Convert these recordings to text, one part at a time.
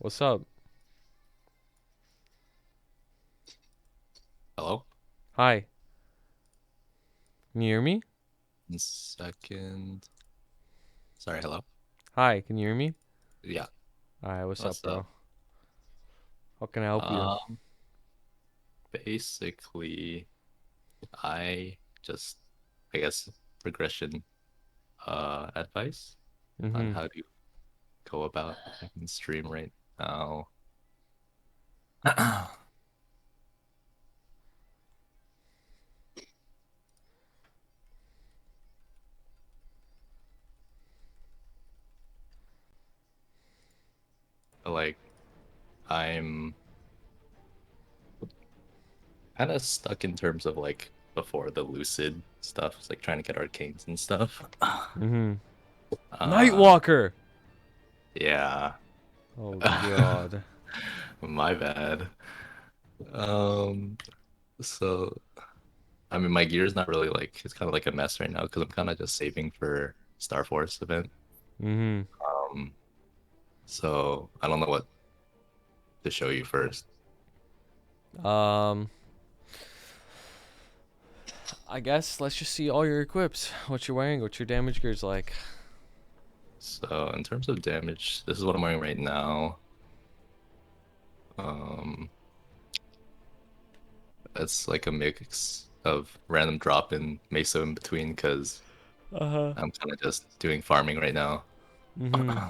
What's up? Hello? Hi. Can you hear me? 1 second. Sorry, hello? Hi, can you hear me? Yeah, Alright, what's up, what's up? bro? How can I help you? Um, Basically, I just, I guess, progression advice on Mm-hmm. how to go about making stream right now. Like, I'm kind of stuck in terms of like before the Lucid stuff. It's like trying to get arcanes and stuff. Mm-hmm. Uh, Nightwalker! yeah. Oh god. My bad. Um, so I mean, my gear is not really like it's kind of like a mess right now because I'm kind of just saving for Star Force event. Mm-hmm. Um, so I don't know what to show you first. Um I guess let's just see all your equips. What you're wearing, what your damage gear's like. So in terms of damage, this is what I'm wearing right now. Um, it's like a mix of random drop and Mesa in between because Uh-huh. I'm kind of just doing farming right now. Mm-hmm.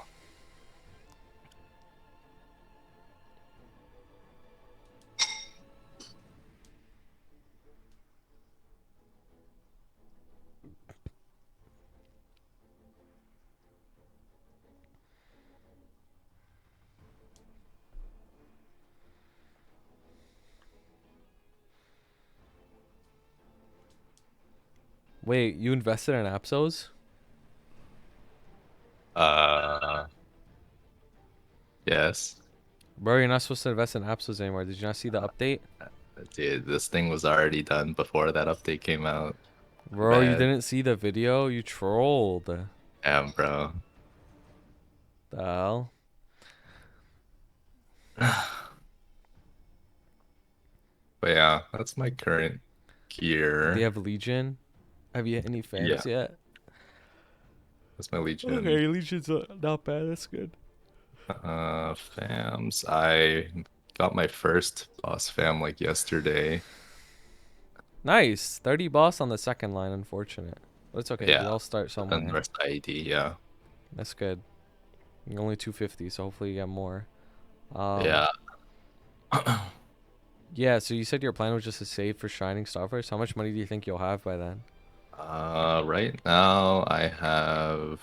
Wait, you invested in Apsos? Uh, yes. Bro, you're not supposed to invest in Apsos anymore. Did you not see the update? Dude, this thing was already done before that update came out. Bro, you Bad. didn't see the video? You trolled. The Damn, bro. hell? But yeah, that's my current Do you gear. have Legion? Have you hit any Yeah, fams yet? that's my Legion. Okay, Legion's not bad. That's good. Fams. I got my first boss fam like yesterday. Nice. 30 boss on the second line, unfortunate. But it's okay. We Yeah, all start and the somewhere. rest IED, yeah. That's good. You're only 250, so hopefully you get more. Um, Yeah. yeah, so you said your plan was just to save for Shining Starburst. How much money do you think you'll have by then? Right now I have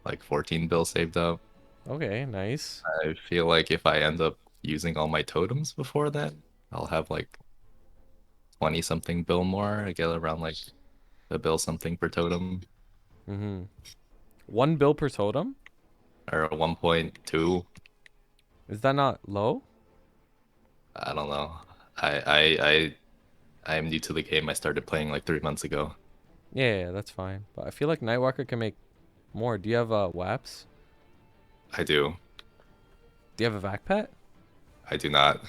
like 14 bills saved up. Okay, nice. I feel like if I end up using all my totems before that, I'll have like 20 something bill more. I get around like a bill something per totem. Mm-hmm. 1 bill per totem? Or 1.2. Is that not low? I don't know. I am new to the game. I started playing like 3 months ago. Yeah, that's fine. But I feel like Nightwalker can make more. Do you have WAPs? I do. Do you have a vac pet? I do not.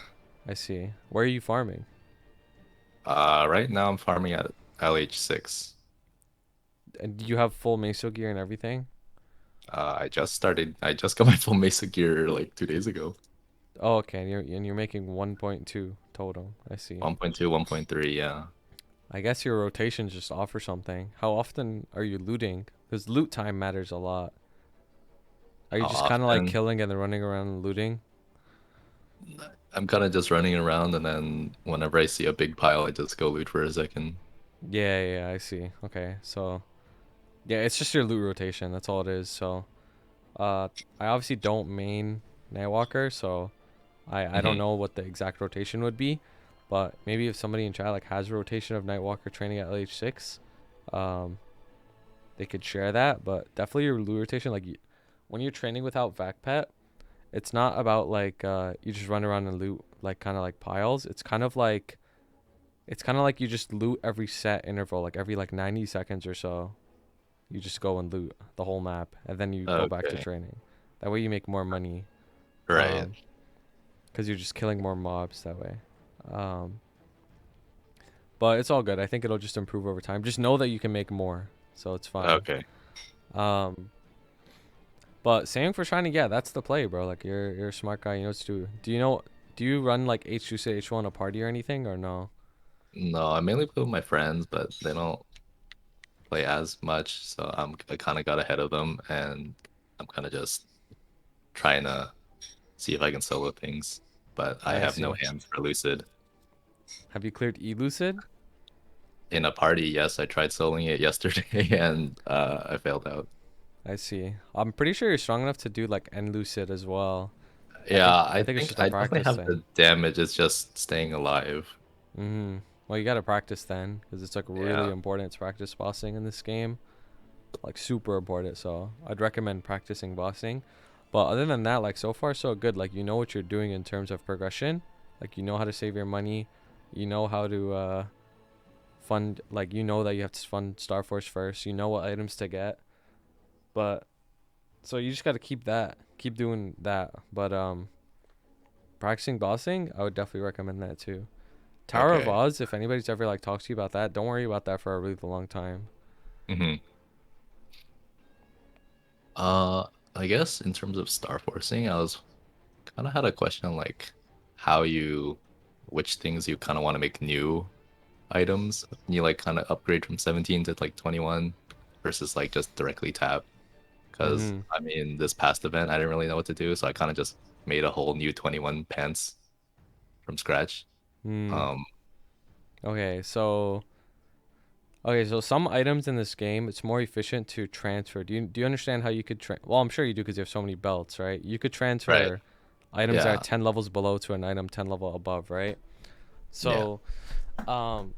I see. Where are you farming? Right now I'm farming at LH6. And do you have full meso gear and everything? I just got my full Mesa gear like 2 days ago. Oh, okay. And you're making 1.2 total. I see. 1.2, 1.3, yeah. I guess your rotations just off or something. How often are you looting? Because loot time matters a lot. Are you How just kind of like often? killing and then running around and looting? I'm kind of just running around and then whenever I see a big pile, I just go loot for a second. Yeah, I see. Okay, so yeah, it's just your loot rotation. That's all it is. So, uh, I obviously don't main Nightwalker, so I don't Hmm. know what the exact rotation would be, but maybe if somebody in chat like has a rotation of Nightwalker training at LH6, um, they could share that. But definitely your loot rotation, like when you're training without vac pet, it's not about like you just run around and loot like kind of like piles. It's kind of like you just loot every set interval, like every like 90 seconds or so. You just go and loot the whole map, and then you go back to Okay. training. That way you make more money. Right. Um, because you're just killing more mobs that way. Um, but it's all good. I think it'll just improve over time. Just know that you can make more, so it's fine. Okay. Um, but same for Shiny. Yeah, that's the play, bro. Like you're a smart guy. You know what to do. Do you know? Do you run like H2 to H1 a party or anything or no? No, I mainly play with my friends, but they don't play as much, so I kind of got ahead of them, and I'm kind of just trying to see if I can solo things. But I I have no see. hands for Lucid. Have you cleared Elucid? In a party, yes, I tried soloing it yesterday, and I failed out. I see. I'm pretty sure you're strong enough to do like Lucid as well. I Yeah, think I I think it's think just a I definitely practice have thing. the damage. It's just staying alive. Well, you gotta practice then, because it's like really Yeah. important to practice bossing in this game. Like super important. So I'd recommend practicing bossing. But other than that, like so far so good. Like you know what you're doing in terms of progression. Like you know how to save your money. You know how to fund. Like you know that you have to fund Star Force first. You know what items to get. But so you just gotta keep that. Keep doing that. But practicing bossing, I would definitely recommend that too. Tower of Okay. Oz, if anybody's ever like talked to you about that, don't worry about that for a really long time. hmm Uh, I guess in terms of Star Forcing, I was kind of had a question on like how you, which things you kind of want to make new items. You like kind of upgrade from 17 to like 21 versus like just directly tap. Because Mm-hmm. I mean, this past event, I didn't really know what to do, so I kind of just made a whole new 21 pants from scratch. Hmm. Um, Okay, so some items in this game, it's more efficient to transfer. Do you understand how you could well, I'm sure you do because you have so many belts, right? You could right. transfer items that are Yeah. 10 levels below to an item 10 level above, right? Yeah. So, um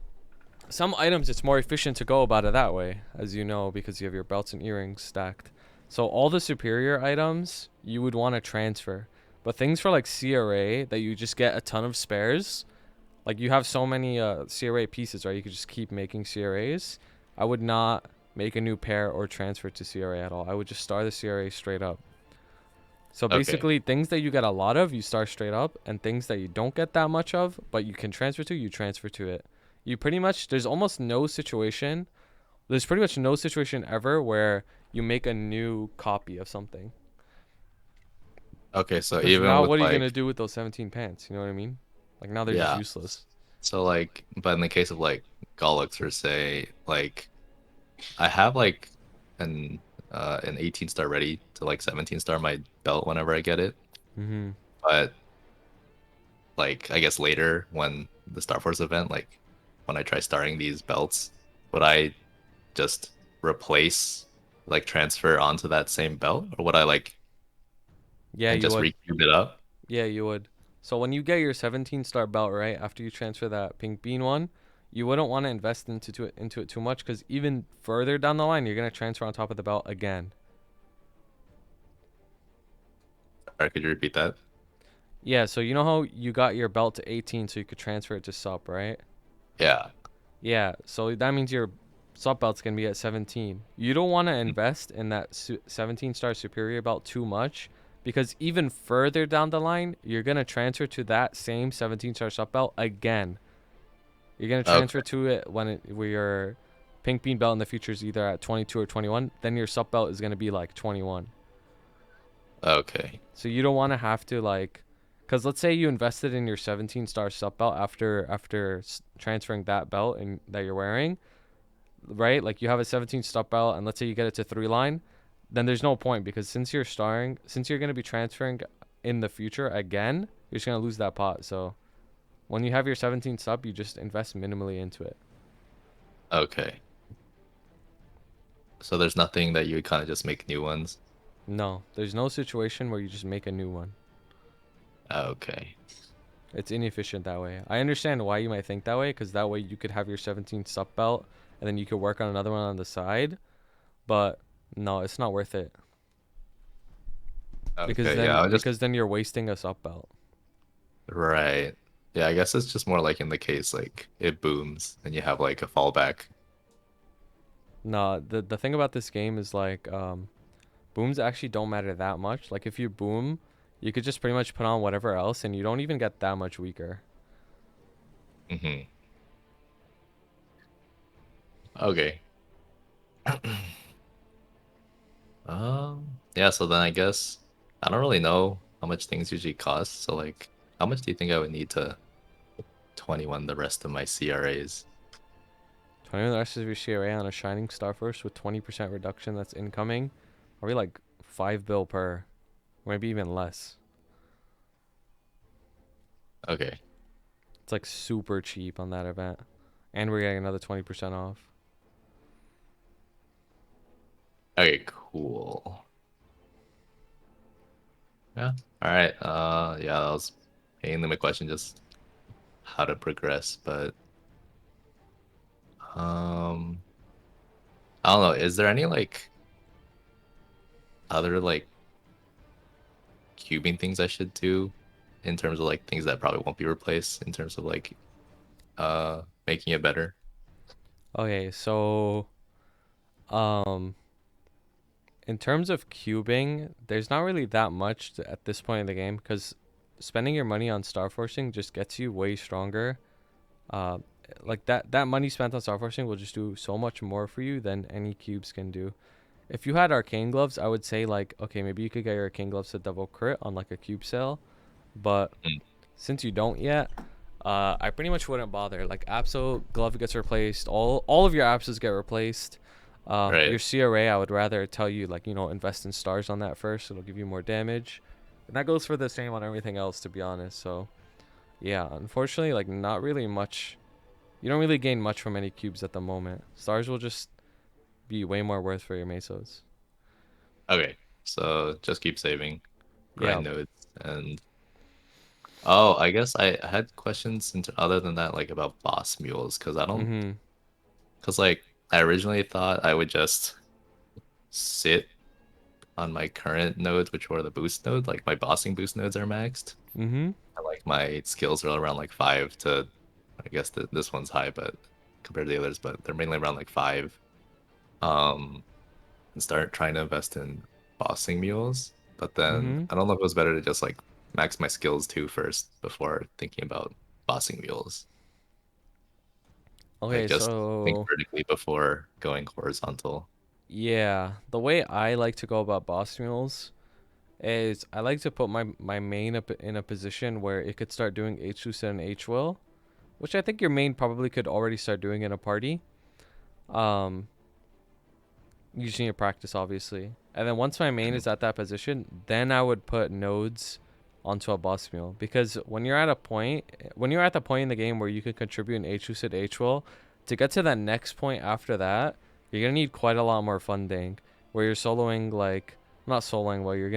some items it's more efficient to go about it that way, as you know, because you have your belts and earrings stacked. So all the superior items you would want to transfer. But things for like CRA that you just get a ton of spares, like you have so many CRA pieces, right? You could just keep making CRAs. I would not make a new pair or transfer to CRA at all. I would just star the CRA straight up. So Okay. basically, things that you get a lot of, you star straight up, and things that you don't get that much of, but you can transfer to, you transfer to it. You pretty much, there's pretty much no situation ever where you make a new copy of something. Okay. So Because even now, with what are you going to like, do with those 17 pants? You know what I mean? Like, now they're just yeah. useless. So like, but in the case of like Gollux or say like I have like an 18 star ready to like 17 star my belt whenever I get it. Mm-hmm. But like I guess later when the Star Force event, like when I try starring these belts, would I just replace like transfer onto that same belt or would I like Yeah, and you just would. recube it up? Yeah, you would. So when you get your 17 star belt, right, after you transfer that pink bean one, you wouldn't want to invest into it too much because even further down the line, you're gonna transfer on top of the belt again. Or could you repeat that? Yeah, so you know how you got your belt to 18 so you could transfer it to sup, right? Yeah. Yeah, so that means your sup belt's gonna be at 17. You don't want to invest in that 17 star superior belt too much because even further down the line, you're gonna transfer to that same 17 star sup belt again. You're gonna transfer Okay. to it where your pink bean belt in the future is either at 22 or 21. Then your sub belt is gonna be like 21. Okay. So you don't want to have to like, cause let's say you invested in your 17 star sub belt after transferring that belt and that you're wearing, right? Like you have a 17 sub belt and let's say you get it to 3 line, then there's no point because since you're gonna be transferring in the future again, you're just gonna lose that pot. So when you have your 17 sub, you just invest minimally into it. Okay. So there's nothing that you would kind of just make new ones. No, there's no situation where you just make a new one. Okay. It's inefficient that way. I understand why you might think that way, because that way you could have your 17 sub belt, and then you could work on another one on the side. But no, it's not worth it because Okay. Yeah, then I just because then you're wasting a sub belt. right. Yeah, I guess it's just more like in the case like it booms and you have like a fallback. No, the thing about this game is like booms actually don't matter that much. Like if you boom, you could just pretty much put on whatever else, and you don't even get that much weaker. Hmm. Okay. Yeah, so then I guess I don't really know how much things usually cost. So like, how much do you think I would need to 21 the rest of my CRAs? 20 the rest of your CRA on a Shining Star First with 20% reduction that's incoming. Are we like 5 bill per? Maybe even less. Okay. It's like super cheap on that event. And we're getting another 20% off. Okay, cool. Yeah. All right. Yeah, that was mainly my question, just how to progress. But um, I don't know. Is there any like other like cubing things I should do in terms of like things that probably won't be replaced in terms of like making it better? Okay, so um in terms of cubing, there's not really that much at this point in the game because spending your money on star forcing just gets you way stronger. Uh, like that money spent on star forcing will just do so much more for you than any cubes can do. If you had arcane gloves, I would say like okay, maybe you could get your arcane gloves to double crit on like a cube sale, but Mm, since you don't yet, I pretty much wouldn't bother. Like Absol glove gets replaced. All of your Absols get replaced. right. Your CRA, I would rather tell you like invest in stars on that first. It'll give you more damage, and that goes for the same on everything else, to be honest. So yeah, unfortunately, like not really much. You don't really gain much from any cubes at the moment. Stars will just be way more worth for your mesos. Okay. So just keep saving, Yeah. grind nodes, and oh, I guess I had questions into other than that, like about boss mules, because I don't, Mhm. because like I originally thought I would just sit on my current nodes, which were the boost node, like my bossing boost nodes are maxed. Mhm. And, like my skills are around like 5 to, I guess this one's high, but compared to the others, but they're mainly around like 5. Um, and start trying to invest in bossing mules. But then Mhm. I don't know if it was better to just like max my skills too first before thinking about bossing mules. Like Okay, just think so vertically before going horizontal. yeah, the way I like to go about boss mules is I like to put my main up in a position where it could start doing H Lucid and H will, which I think your main probably could already start doing in a party. Um, using your practice obviously, and then once my main Mhm. is at that position, then I would put nodes onto a boss mule because when you're at the point in the game where you could contribute an H Lucid H will, to get to that next point after that, you're gonna need quite a lot more funding where you're soloing like not soloing well you're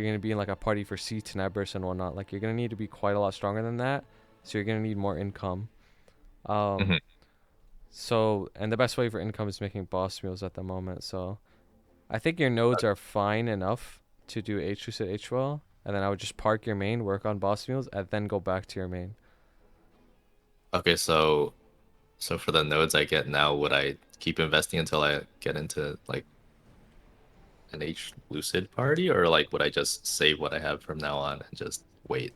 gonna be in like a party for C Tenebris and whatnot. Like you're gonna need to be quite a lot stronger than that, so you're gonna need more income. Um, Mhm. so and the best way for income is making boss mules at the moment. So I think your nodes are fine enough to do H at H well, and then I would just park your main, work on boss mules, and then go back to your main. Okay, so for the nodes I get now, would I keep investing until I get into like an H Lucid party, or like would I just save what I have from now on and just wait?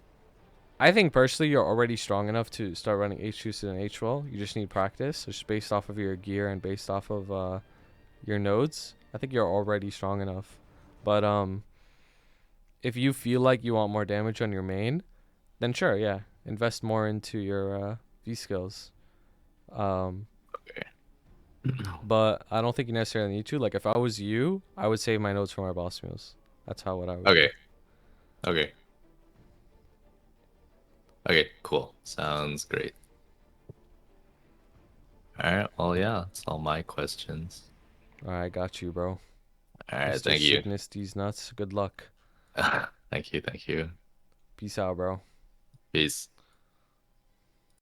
I think personally you're already strong enough to start running H and H well. You just need practice. So just based off of your gear and based off of your nodes, I think you're already strong enough. But if you feel like you want more damage on your main, then sure, yeah, invest more into your V skills. Um, Okay. but I don't think you necessarily need to. Like if I was you, I would save my notes for my boss meals. That's how what I would do. Okay. Okay. Okay. Cool. Sounds great. All right. Well, yeah, that's all my questions. All right, got you, bro. All right. Mr. Thank you. CygnusDzNuts. Good luck. Thank you. Thank you. Peace out, bro. Peace.